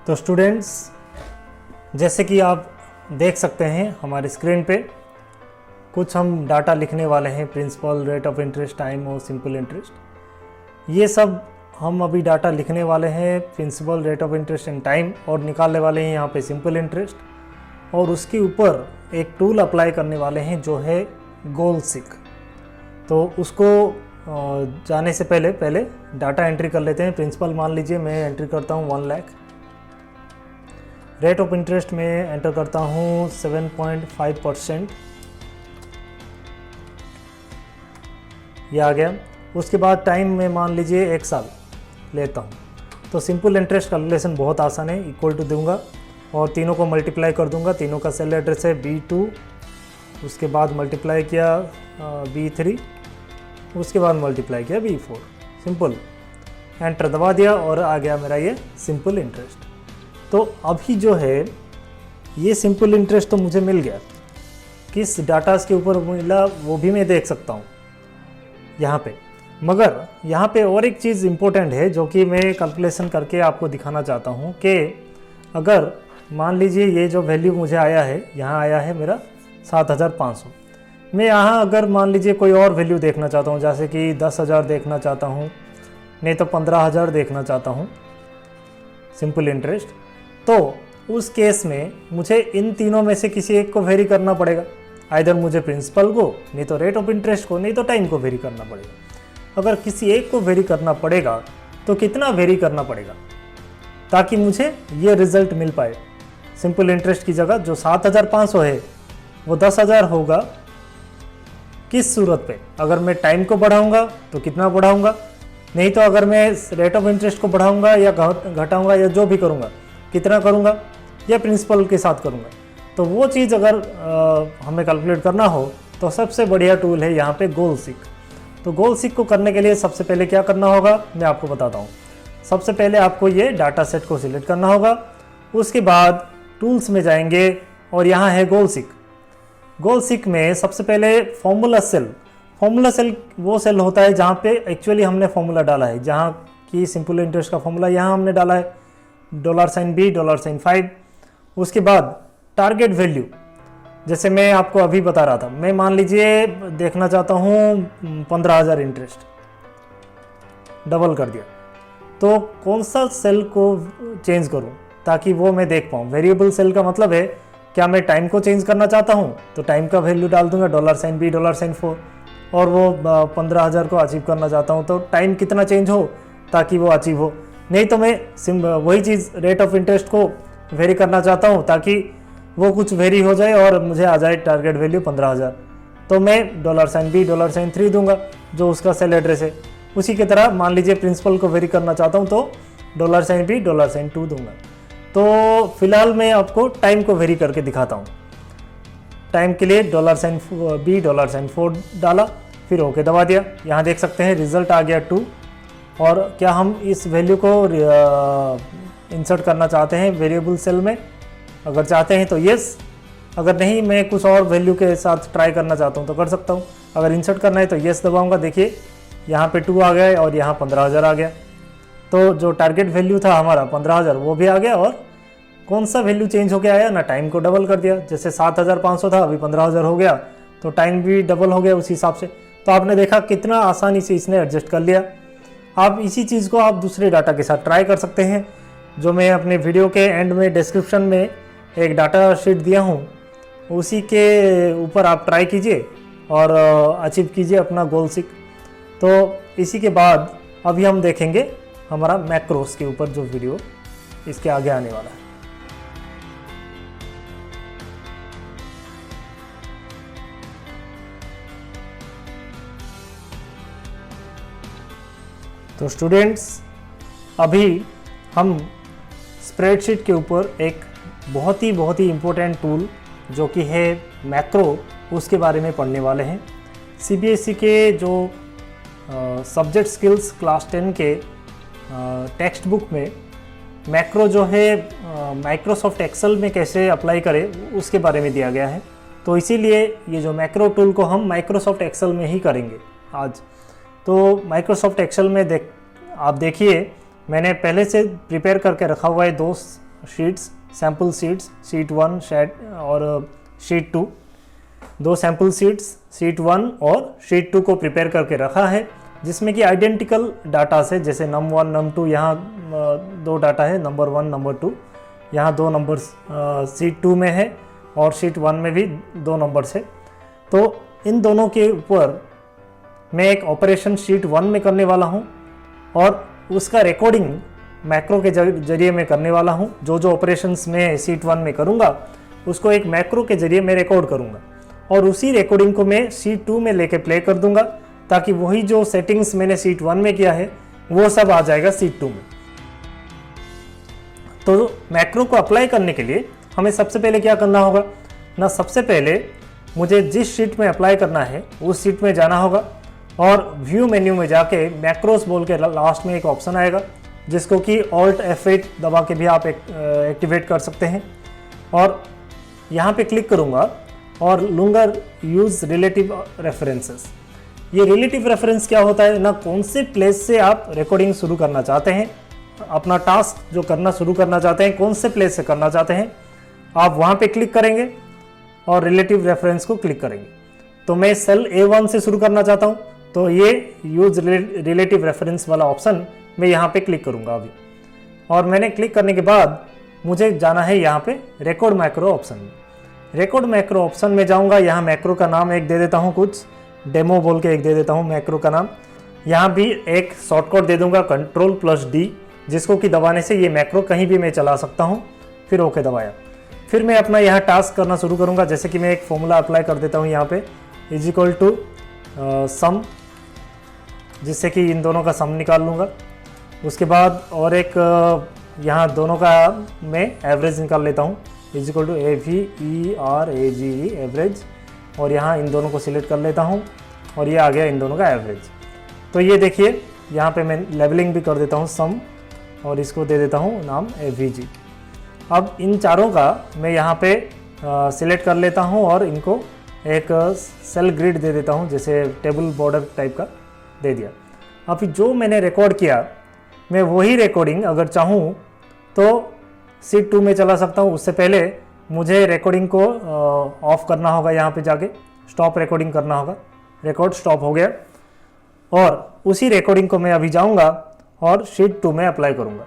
तो स्टूडेंट्स, जैसे कि आप देख सकते हैं हमारे स्क्रीन पे कुछ हम डाटा लिखने वाले हैं, principal, rate of interest, time और सिंपल इंटरेस्ट। ये सब हम अभी डाटा लिखने वाले हैं, principal, rate of interest and time, और निकालने वाले हैं यहाँ पे सिंपल इंटरेस्ट, और उसके ऊपर एक टूल अप्लाई करने वाले हैं जो है गोलसीक। तो उसको जाने से पहले डाटा एंट्री कर लेते हैं। प्रिंसिपल मान लीजिए मैं एंट्री करता हूँ 1 लाख, रेट ऑफ इंटरेस्ट में एंटर करता हूँ 7.5%, ये आ गया। उसके बाद टाइम में मान लीजिए 1 साल लेता हूँ। तो सिंपल इंटरेस्ट कैलकुलेशन बहुत आसान है, इक्वल टू दूंगा और तीनों को मल्टीप्लाई कर दूंगा। तीनों का सेल एड्रेस है B2, उसके बाद मल्टीप्लाई किया B3, उसके बाद मल्टीप्लाई किया B4। सिंपल, एंटर दबा दिया और आ गया मेरा ये सिंपल इंटरेस्ट। तो अभी जो है ये सिंपल इंटरेस्ट तो मुझे मिल गया, किस डाटास के ऊपर मिला वो भी मैं देख सकता हूँ यहाँ पे। मगर यहाँ पे और एक चीज़ इम्पोर्टेंट है जो कि मैं कैलकुलेशन करके आपको दिखाना चाहता हूँ कि अगर मान लीजिए ये जो वैल्यू मुझे आया है, यहाँ आया है मेरा 7,500, मैं यहाँ अगर मान लीजिए कोई और वैल्यू देखना चाहता हूँ, जैसे कि 10,000 देखना चाहता हूँ, नहीं तो 15,000 देखना चाहता हूँ सिंपल इंटरेस्ट, तो उस केस में मुझे इन तीनों में से किसी एक को वेरी करना पड़ेगा। आइदर मुझे प्रिंसिपल को, नहीं तो रेट ऑफ इंटरेस्ट को, नहीं तो टाइम को वेरी करना पड़ेगा। अगर किसी एक को वेरी करना पड़ेगा तो कितना वेरी करना पड़ेगा ताकि मुझे ये रिजल्ट मिल पाए। सिंपल इंटरेस्ट की जगह जो 7,500 है वो 10,000 होगा। किस सूरत पे? अगर मैं टाइम को बढ़ाऊंगा तो कितना बढ़ाऊंगा, नहीं तो अगर मैं रेट ऑफ इंटरेस्ट को बढ़ाऊंगा या घटाऊंगा या जो भी करूंगा, कितना करूंगा, या प्रिंसिपल के साथ करूंगा। तो वो चीज़ अगर हमें कैलकुलेट करना हो तो सबसे बढ़िया टूल है यहाँ पे गोलसीक। तो गोलसीक को करने के लिए सबसे पहले क्या करना होगा मैं आपको बताता हूँ। सबसे पहले आपको ये डाटा सेट को सिलेक्ट करना होगा, उसके बाद टूल्स में जाएंगे और यहाँ है गोलसीक। गोलसीक में सबसे पहले फॉर्मूला सेल वो सेल होता है जहाँ पे एक्चुअली हमने फॉर्मूला डाला है, जहाँ की सिंपल इंटरेस्ट का फॉर्मूला यहाँ हमने डाला है $B, $5। उसके बाद टारगेट वैल्यू, जैसे मैं आपको अभी बता रहा था, मैं मान लीजिए देखना चाहता हूँ 15,000 इंटरेस्ट, डबल कर दिया। तो कौन सा सेल को चेंज करूँ ताकि वो मैं देख पाऊँ। वेरिएबल सेल का मतलब है क्या मैं टाइम को चेंज करना चाहता हूँ तो टाइम का वैल्यू डाल दूंगा $B, $4, और वो 15,000 को अचीव करना चाहता हूँ तो टाइम कितना चेंज हो ताकि वो अचीव हो। नहीं तो मैं वही चीज़ रेट ऑफ इंटरेस्ट को वेरी करना चाहता हूँ ताकि वो कुछ वेरी हो जाए और मुझे आ जाए टारगेट वैल्यू 15,000, तो मैं $B, $3 दूंगा जो उसका सेल एड्रेस है। उसी की तरह मान लीजिए प्रिंसिपल को वेरी करना चाहता हूँ तो $B, $2 दूंगा। तो फिलहाल मैं आपको टाइम को वेरी करके दिखाता हूँ। टाइम के लिए $B, $4 डाला, फिर ओके दबा दिया। यहाँ देख सकते हैं रिजल्ट आ गया 2। और क्या हम इस वैल्यू को इंसर्ट करना चाहते हैं वेरिएबल सेल में? अगर चाहते हैं तो येस, अगर नहीं मैं कुछ और वैल्यू के साथ ट्राई करना चाहता हूँ तो कर सकता हूँ। अगर इंसर्ट करना है तो येस दबाऊँगा। देखिए यहाँ पे 2 आ गया और यहाँ 15,000 आ गया। तो जो टारगेट वैल्यू था हमारा 15,000 वो भी आ गया, और कौन सा वैल्यू चेंज होके आया ना, टाइम को डबल कर दिया। जैसे 7,500 था अभी 15,000 हो गया, तो टाइम भी डबल हो गया उस हिसाब से। तो आपने देखा कितना आसानी से इसने एडजस्ट कर लिया। आप इसी चीज़ को आप दूसरे डाटा के साथ ट्राई कर सकते हैं, जो मैं अपने वीडियो के एंड में डिस्क्रिप्शन में एक डाटा शीट दिया हूँ, उसी के ऊपर आप ट्राई कीजिए और अचीव कीजिए अपना गोलसीक। तो इसी के बाद अभी हम देखेंगे हमारा मैक्रोस के ऊपर जो वीडियो इसके आगे आने वाला है। तो स्टूडेंट्स, अभी हम स्प्रेडशीट के ऊपर एक बहुत ही इम्पोर्टेंट टूल जो कि है मैक्रो, उसके बारे में पढ़ने वाले हैं। CBSE के जो सब्जेक्ट स्किल्स क्लास 10 के टेक्स्ट बुक में मैक्रो जो है माइक्रोसॉफ्ट एक्सेल में कैसे अप्लाई करें उसके बारे में दिया गया है। तो इसीलिए ये जो मैक्रो टूल को हम माइक्रोसॉफ्ट एक्सेल में ही करेंगे आज। तो माइक्रोसॉफ्ट एक्सेल में आप देखिए मैंने पहले से प्रिपेयर करके रखा हुआ है 2 शीट्स, सैम्पल शीट्स, शीट 1 और शीट 2, 2 सैम्पल शीट्स शीट 1 और शीट 2 को प्रिपेयर करके रखा है, जिसमें कि आइडेंटिकल डाटा से, जैसे num1 num2 यहाँ 2 डाटा है, नंबर 1 नंबर 2, यहाँ 2 नंबर्स शीट 2 में है और शीट 1 में भी 2 नंबर्स है। तो इन दोनों के ऊपर मैं एक ऑपरेशन शीट 1 में करने वाला हूँ और उसका रिकॉर्डिंग मैक्रो के जरिए मैं करने वाला हूँ। जो जो ऑपरेशंस मैं शीट 1 में करूँगा उसको एक मैक्रो के जरिए मैं रिकॉर्ड करूँगा और उसी रिकॉर्डिंग को मैं शीट 2 में लेके प्ले कर दूंगा, ताकि वही जो सेटिंग्स मैंने शीट 1 में किया है वो सब आ जाएगा शीट 2 में। तो मैक्रो को अप्लाई करने के लिए हमें सबसे पहले क्या करना होगा ना, सबसे पहले मुझे जिस शीट में अप्लाई करना है उस शीट में जाना होगा और व्यू मेन्यू में जाके मैक्रोस बोल के लास्ट में एक ऑप्शन आएगा, जिसको कि Alt F8 दबा के भी आप एक्टिवेट कर सकते हैं। और यहाँ पे क्लिक करूँगा और लूँगा यूज़ रिलेटिव रेफरेंसेस। ये रिलेटिव रेफरेंस क्या होता है ना, कौन से प्लेस से आप रिकॉर्डिंग शुरू करना चाहते हैं, अपना टास्क जो करना शुरू करना चाहते हैं कौन से प्लेस से करना चाहते हैं, आप वहाँ पे क्लिक करेंगे और रिलेटिव रेफरेंस को क्लिक करेंगे। तो मैं सेल A1 से शुरू करना चाहता हूँ, तो ये यूज रिलेटिव रेफरेंस वाला ऑप्शन मैं यहाँ पे क्लिक करूँगा अभी। और मैंने क्लिक करने के बाद मुझे जाना है यहाँ पे रिकॉर्ड मैक्रो ऑप्शन में। रिकॉर्ड मैक्रो ऑप्शन में जाऊँगा, यहाँ मैक्रो का नाम एक दे देता हूँ, कुछ डेमो बोल के एक दे देता हूँ मैक्रो का नाम। यहाँ भी एक शॉर्टकट दे दूँगा Ctrl+D, जिसको कि दबाने से ये मैक्रो कहीं भी मैं चला सकता हूँ। फिर ओके दबाया, फिर मैं अपना यहाँ टास्क करना शुरू करूँगा। जैसे कि मैं एक फॉर्मूला अप्लाई कर देता हूँ यहाँ पे = सम, जिससे कि इन दोनों का सम निकाल लूँगा। उसके बाद और एक यहाँ दोनों का मैं एवरेज निकाल लेता हूँ AVERAGE एवरेज, और यहाँ इन दोनों को सिलेक्ट कर लेता हूँ और ये आ गया इन दोनों का एवरेज। तो ये देखिए यहाँ पे मैं लेबलिंग भी कर देता हूँ सम और इसको दे देता हूँ नाम AVG। अब इन चारों का मैं यहाँ पे सिलेक्ट कर लेता हूँ और इनको एक सेल ग्रिड दे देता हूँ, जैसे टेबल बॉर्डर टाइप का दे दिया। अभी जो मैंने रिकॉर्ड किया मैं वही रिकॉर्डिंग अगर चाहूँ तो शीट 2 में चला सकता हूँ। उससे पहले मुझे रिकॉर्डिंग को ऑफ करना होगा, यहाँ पे जाके स्टॉप रिकॉर्डिंग करना होगा। रिकॉर्ड स्टॉप हो गया और उसी रिकॉर्डिंग को मैं अभी जाऊँगा और शीट 2 में अप्लाई करूँगा।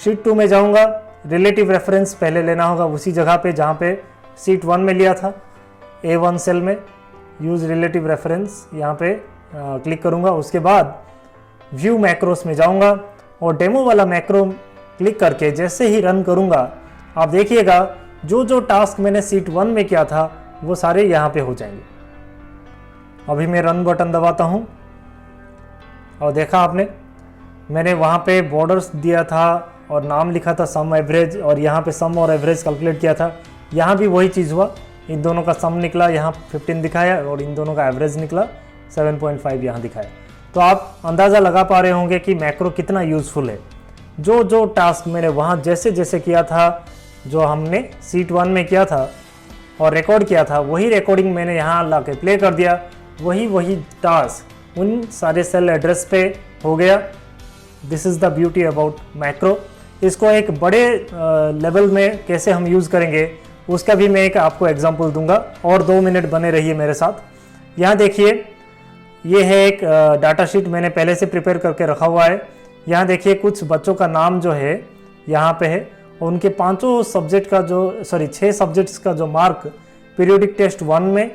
शीट 2 में जाऊँगा, रिलेटिव रेफरेंस पहले लेना होगा उसी जगह पे जहाँ पे शीट 1 में लिया था, A1 सेल में यूज़ रिलेटिव रेफरेंस यहाँ पे क्लिक करूँगा। उसके बाद व्यू मैक्रोस में जाऊँगा और डेमो वाला मैक्रो क्लिक करके जैसे ही रन करूँगा, आप देखिएगा जो जो टास्क मैंने शीट 1 में किया था वो सारे यहाँ पे हो जाएंगे। अभी मैं रन बटन दबाता हूँ और देखा आपने, मैंने वहाँ पे बॉर्डर्स दिया था और नाम लिखा था सम एवरेज, और यहाँ पे सम और एवरेज कैलकुलेट किया था। यहाँ भी वही चीज़ हुआ, इन दोनों का सम निकला, यहाँ 15 दिखाया और इन दोनों का एवरेज निकला 7.5 यहाँ दिखाया। तो आप अंदाज़ा लगा पा रहे होंगे कि मैक्रो कितना यूज़फुल है। जो जो टास्क मैंने वहाँ जैसे जैसे किया था, जो हमने शीट 1 में किया था और रिकॉर्ड किया था, वही रिकॉर्डिंग मैंने यहाँ ला के प्ले कर दिया। वही टास्क उन सारे सेल एड्रेस पे हो गया। This is the beauty about macro. इसको एक बड़े लेवल में कैसे हम यूज़ करेंगे उसका भी मैं एक आपको एग्जांपल दूंगा, और 2 मिनट बने रहिए मेरे साथ। यहाँ देखिए, ये है एक डाटा शीट मैंने पहले से प्रिपेयर करके रखा हुआ है। यहाँ देखिए कुछ बच्चों का नाम जो है यहाँ पे है, और उनके 5 सब्जेक्ट का जो 6 सब्जेक्ट्स का जो मार्क पीरियोडिक टेस्ट 1 में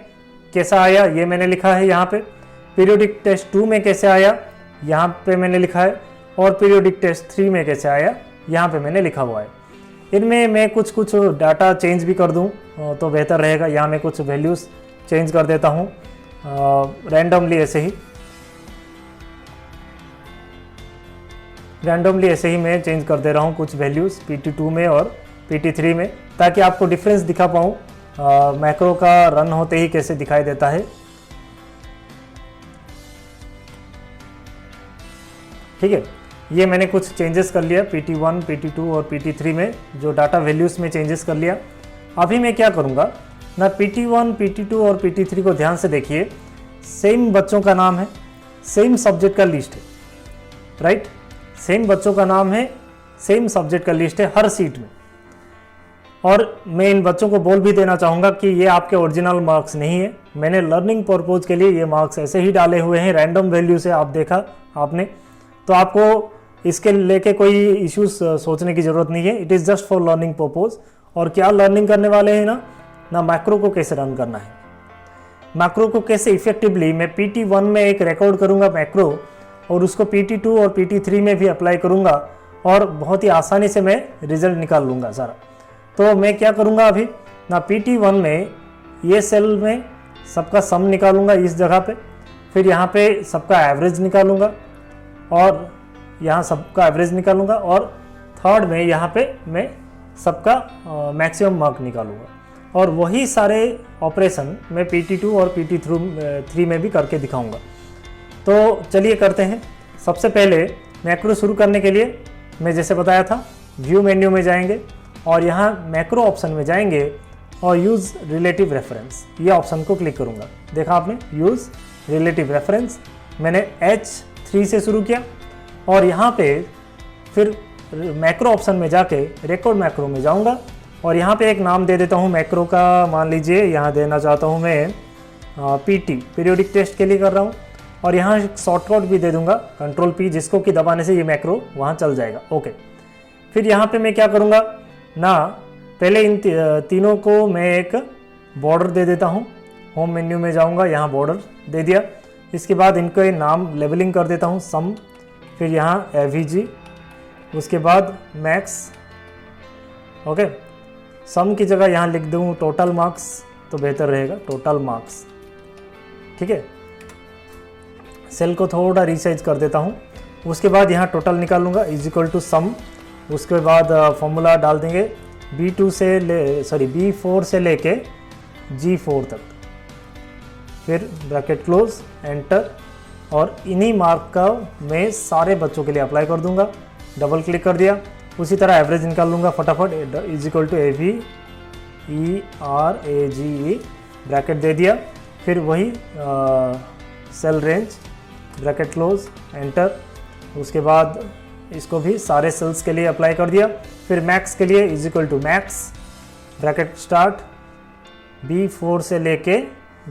कैसा आया ये मैंने लिखा है यहाँ पे, पीरियोडिक टेस्ट 2 में कैसे आया यहाँ पे मैंने लिखा है, और पीरियोडिक टेस्ट 3 में कैसे आया यहाँ पे मैंने लिखा हुआ है। इनमें मैं कुछ डाटा चेंज भी कर दूँ तो बेहतर रहेगा। यहाँ मैं कुछ वैल्यूज़ चेंज कर देता हूँ रैंडमली, ऐसे ही मैं चेंज कर दे रहा हूँ कुछ वैल्यूज़ PT2 में और PT3 में, ताकि आपको डिफरेंस दिखा पाऊँ मैक्रो का रन होते ही कैसे दिखाई देता है। ठीक है, ये मैंने कुछ चेंजेस कर लिया PT1, PT2 और PT3 में, जो डाटा वैल्यूज़ में चेंजेस कर लिया। अभी मैं क्या करूँगा ना, PT1, PT2 और PT3 को ध्यान से देखिए, सेम बच्चों का नाम है, सेम सब्जेक्ट का लिस्ट है, राइट। सेम बच्चों का नाम है, सेम सब्जेक्ट का लिस्ट है हर सीट में। और मैं इन बच्चों को बोल भी देना चाहूँगा कि ये आपके ओरिजिनल मार्क्स नहीं है, मैंने लर्निंग पर्पज़ के लिए ये मार्क्स ऐसे ही डाले हुए हैं, रैंडम वैल्यू से आप देखा आपने, तो आपको इसके लेके कोई इश्यूज सोचने की ज़रूरत नहीं है। It is just for learning purpose. और क्या लर्निंग करने वाले हैं ना मैक्रो को कैसे रन करना है, मैक्रो को कैसे इफेक्टिवली, मैं PT1 में एक रिकॉर्ड करूँगा मैक्रो और उसको PT2 और PT3 में भी अप्लाई करूँगा और बहुत ही आसानी से मैं रिजल्ट निकाल लूँगा सारा। तो मैं क्या करूँगा अभी ना, PT1 में ये सेल में सबका सम निकालूंगा इस जगह पे, फिर यहाँ पे सबका एवरेज निकालूंगा और यहाँ सबका एवरेज निकालूंगा, और थर्ड में यहाँ पे मैं सबका मैक्सिमम मार्क निकालूंगा, और वही सारे ऑपरेशन मैं PT2 और PT3 में भी करके दिखाऊंगा। तो चलिए करते हैं। सबसे पहले मैक्रो शुरू करने के लिए मैं जैसे बताया था, व्यू मेन्यू में जाएंगे और यहाँ मैक्रो ऑप्शन में जाएंगे और यूज़ रिलेटिव रेफरेंस, ये ऑप्शन को क्लिक करूँगा। देखा आपने, यूज़ रिलेटिव रेफरेंस, मैंने H3 से शुरू किया और यहाँ पे फिर मैक्रो ऑप्शन में जाके रिकॉर्ड मैक्रो में जाऊँगा और यहाँ पे एक नाम दे देता हूँ मैक्रो का, मान लीजिए यहाँ देना चाहता हूँ मैं PT, पीरियोडिक टेस्ट के लिए कर रहा हूँ, और यहाँ शॉर्टकट भी दे दूँगा Ctrl+P, जिसको कि दबाने से ये मैक्रो वहाँ चल जाएगा। ओके, फिर यहाँ पे मैं क्या करूँगा ना, पहले इन तीनों को मैं एक बॉर्डर दे देता हूँ। होम मेन्यू में जाऊँगा, यहाँ बॉर्डर दे दिया। इसके बाद इनको नाम लेबलिंग कर देता हूँ सम, फिर यहाँ AVG, उसके बाद मैक्स। ओके, सम की जगह यहाँ लिख दूँ टोटल मार्क्स तो बेहतर रहेगा, टोटल मार्क्स। ठीक है, सेल को थोड़ा रिसाइज कर देता हूँ। उसके बाद यहाँ टोटल निकालूंगा इज इक्वल टू सम। उसके बाद फॉर्मूला डाल देंगे B4 से लेके G4 तक, फिर ब्रैकेट क्लोज, एंटर, और इन्हीं मार्क का मैं सारे बच्चों के लिए अप्लाई कर दूंगा। डबल क्लिक कर दिया, उसी तरह एवरेज निकाल लूँगा फटाफट, is equal to AVERAGE, bracket दे दिया, फिर वही cell range, bracket close, enter. उसके बाद इसको भी सारे सेल्स के लिए अप्लाई कर दिया। फिर मैक्स के लिए is equal to max, bracket start, B4 से लेके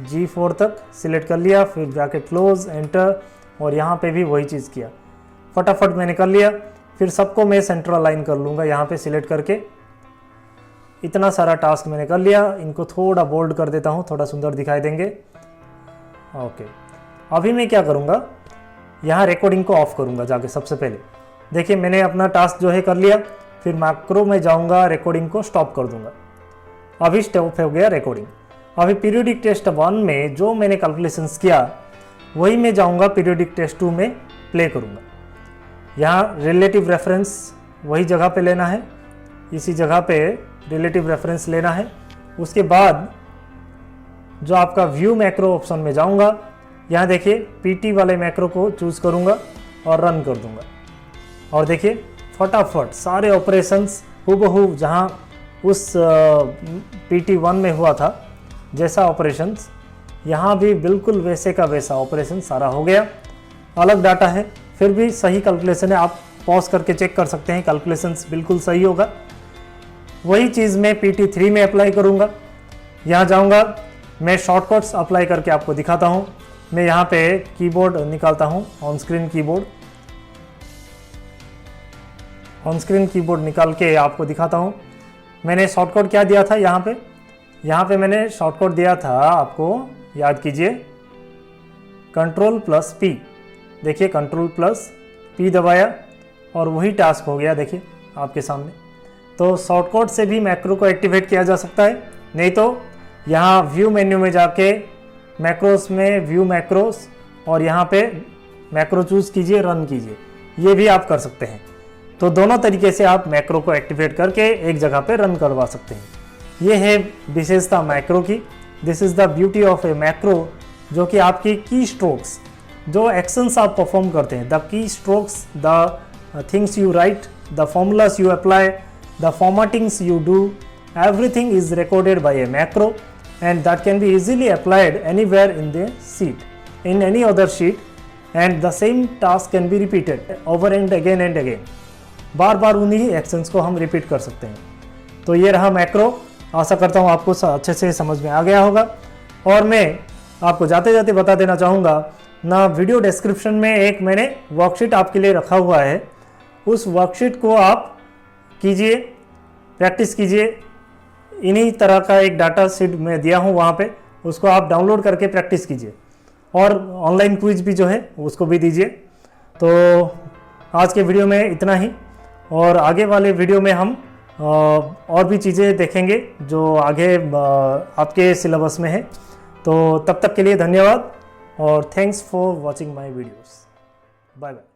G4 तक सिलेक्ट कर लिया, फिर ब्रैकेट क्लोज, एंटर, और यहाँ पे भी वही चीज़ किया, फटाफट मैंने कर लिया। फिर सबको मैं सेंटर अलाइन कर लूँगा यहाँ पे सिलेक्ट करके। इतना सारा टास्क मैंने कर लिया। इनको थोड़ा बोल्ड कर देता हूँ, थोड़ा सुंदर दिखाई देंगे। ओके, अभी मैं क्या करूँगा, यहाँ रिकॉर्डिंग को ऑफ करूँगा जाके। सबसे पहले देखिए मैंने अपना टास्क जो है कर लिया, फिर मैक्रो में जाऊँगा, रिकॉर्डिंग को स्टॉप कर दूँगा। अभी स्टॉप हो गया रिकॉर्डिंग। अभी पीरियोडिक टेस्ट 1 में जो मैंने कैलकुलेशंस किया वही मैं जाऊँगा पीरियोडिक टेस्ट 2 में प्ले करूँगा। यहाँ रिलेटिव रेफरेंस वही जगह पे लेना है, इसी जगह पे रिलेटिव रेफरेंस लेना है। उसके बाद जो आपका व्यू मैक्रो ऑप्शन में जाऊँगा, यहाँ देखिए PT वाले मैक्रो को चूज़ करूँगा और रन कर दूँगा, और देखिए फटाफट सारे ऑपरेशंस हूबहू जहाँ उस PT1 में हुआ था जैसा ऑपरेशंस, यहाँ भी बिल्कुल वैसे का वैसा ऑपरेशन सारा हो गया। अलग डाटा है फिर भी सही कैलकुलेशन है, आप पॉज करके चेक कर सकते हैं, कैलकुलेशंस बिल्कुल सही होगा। वही चीज़ मैं PT3 में अप्लाई करूँगा। यहाँ जाऊँगा, मैं शॉर्टकट्स अप्लाई करके आपको दिखाता हूँ। मैं यहाँ पे कीबोर्ड निकालता हूँ, ऑन स्क्रीन कीबोर्ड निकाल के आपको दिखाता हूँ। मैंने शॉर्टकट क्या दिया था यहाँ पे मैंने शॉर्टकट दिया था, आपको याद कीजिए, Ctrl+P। देखिए Ctrl+P दबाया और वही टास्क हो गया, देखिए आपके सामने। तो शॉर्टकट से भी मैक्रो को एक्टिवेट किया जा सकता है, नहीं तो यहाँ व्यू मेन्यू में जाके मैक्रोस में व्यू मैक्रोस और यहाँ पे मैक्रो चूज़ कीजिए, रन कीजिए, ये भी आप कर सकते हैं। तो दोनों तरीके से आप मैक्रो को एक्टिवेट करके एक जगह पे रन करवा सकते हैं। ये है विशेषता मैक्रो की। This is the beauty of A macro, जो कि आपकी की स्ट्रोक्स, जो एक्शंस आप परफॉर्म करते हैं, the key strokes, the things you right, the formulas you apply, the formattings you do, everything is recorded by a macro, and that can be easily applied anywhere in the sheet, in any other sheet, and the same task can be repeated over and again. बार बार उन्हीं actions को हम repeat कर सकते हैं। तो ये रहा macro. आशा करता हूँ आपको अच्छे से समझ में आ गया होगा। और मैं आपको जाते जाते बता देना चाहूँगा ना, वीडियो डिस्क्रिप्शन में एक मैंने वर्कशीट आपके लिए रखा हुआ है, उस वर्कशीट को आप कीजिए, प्रैक्टिस कीजिए। इन्हीं तरह का एक डाटा शीट मैं दिया हूँ वहाँ पे, उसको आप डाउनलोड करके प्रैक्टिस कीजिए और ऑनलाइन क्विज भी जो है उसको भी दीजिए। तो आज के वीडियो में इतना ही, और आगे वाले वीडियो में हम और भी चीज़ें देखेंगे जो आगे आपके सिलेबस में है। तो तब तक के लिए धन्यवाद और thanks for watching my videos. Bye bye.